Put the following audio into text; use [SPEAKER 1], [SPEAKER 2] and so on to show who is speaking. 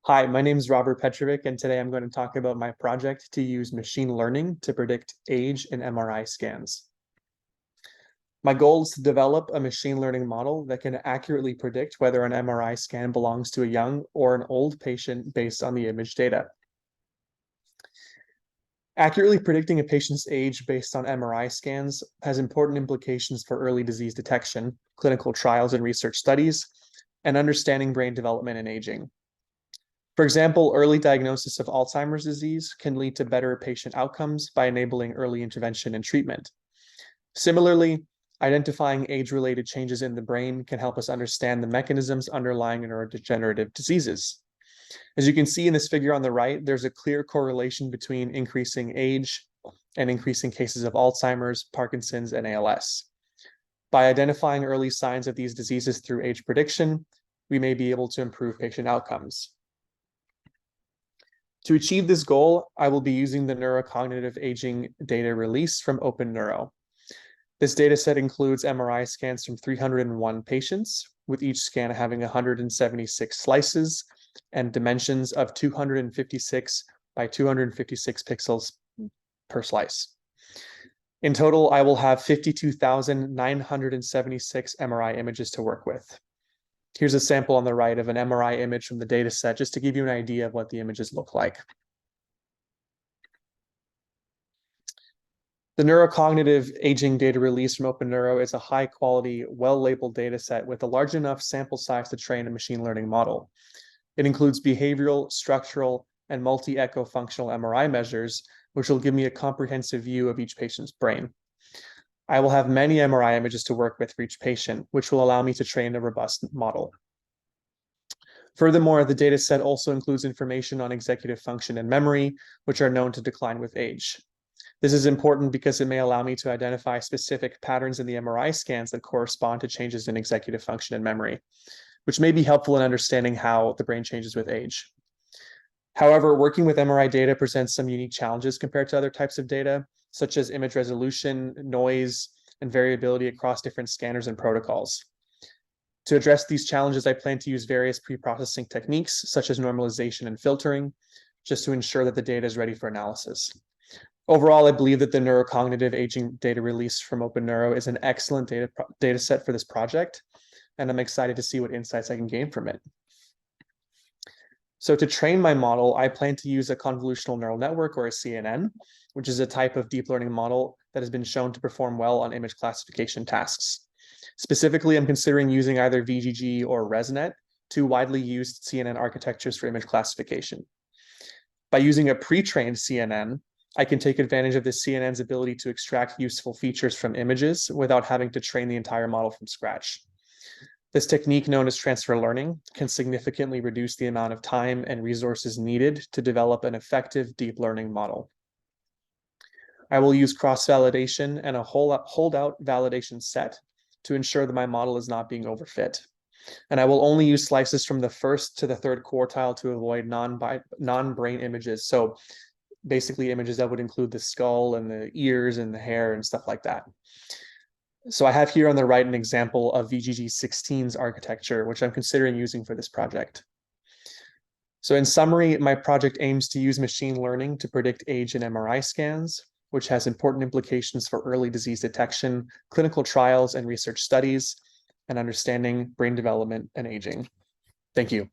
[SPEAKER 1] Hi, my name is Robert Petrovic, and today I'm going to talk about my project to use machine learning to predict age in MRI scans. My goal is to develop a machine learning model that can accurately predict whether an MRI scan belongs to a young or an old patient based on the image data. Accurately predicting a patient's age based on MRI scans has important implications for early disease detection, clinical trials and research studies, and understanding brain development and aging. For example, early diagnosis of Alzheimer's disease can lead to better patient outcomes by enabling early intervention and treatment. Similarly, identifying age-related changes in the brain can help us understand the mechanisms underlying neurodegenerative diseases. As you can see in this figure on the right, there's a clear correlation between increasing age and increasing cases of Alzheimer's, Parkinson's, and ALS. By identifying early signs of these diseases through age prediction, we may be able to improve patient outcomes. To achieve this goal, I will be using the neurocognitive aging data release from OpenNeuro. This dataset includes MRI scans from 301 patients, with each scan having 176 slices and dimensions of 256 by 256 pixels per slice. In total, I will have 52,976 MRI images to work with. Here's a sample on the right of an MRI image from the data set, just to give you an idea of what the images look like. The neurocognitive aging data release from OpenNeuro is a high-quality, well-labeled data set with a large enough sample size to train a machine learning model. It includes behavioral, structural, and multi-echo functional MRI measures, which will give me a comprehensive view of each patient's brain. I will have many MRI images to work with for each patient, which will allow me to train a robust model. Furthermore, the data set also includes information on executive function and memory, which are known to decline with age. This is important because it may allow me to identify specific patterns in the MRI scans that correspond to changes in executive function and memory, which may be helpful in understanding how the brain changes with age. However, working with MRI data presents some unique challenges compared to other types of data, such as image resolution, noise, and variability across different scanners and protocols. To address these challenges, I plan to use various pre-processing techniques, such as normalization and filtering, just to ensure that the data is ready for analysis. Overall, I believe that the neurocognitive aging data release from OpenNeuro is an excellent data set for this project, and I'm excited to see what insights I can gain from it. So to train my model, I plan to use a convolutional neural network, or a CNN, which is a type of deep learning model that has been shown to perform well on image classification tasks. Specifically, I'm considering using either VGG or ResNet, two widely used CNN architectures for image classification. By using a pre-trained CNN, I can take advantage of the CNN's ability to extract useful features from images without having to train the entire model from scratch. This technique, known as transfer learning, can significantly reduce the amount of time and resources needed to develop an effective deep learning model. I will use cross-validation and a holdout validation set to ensure that my model is not being overfit. And I will only use slices from the first to the third quartile to avoid non-brain images. So basically images that would include the skull and the ears and the hair and stuff like that. So I have here on the right an example of VGG16's architecture, which I'm considering using for this project. So in summary, my project aims to use machine learning to predict age in MRI scans, which has important implications for early disease detection, clinical trials and research studies, and understanding brain development and aging. Thank you.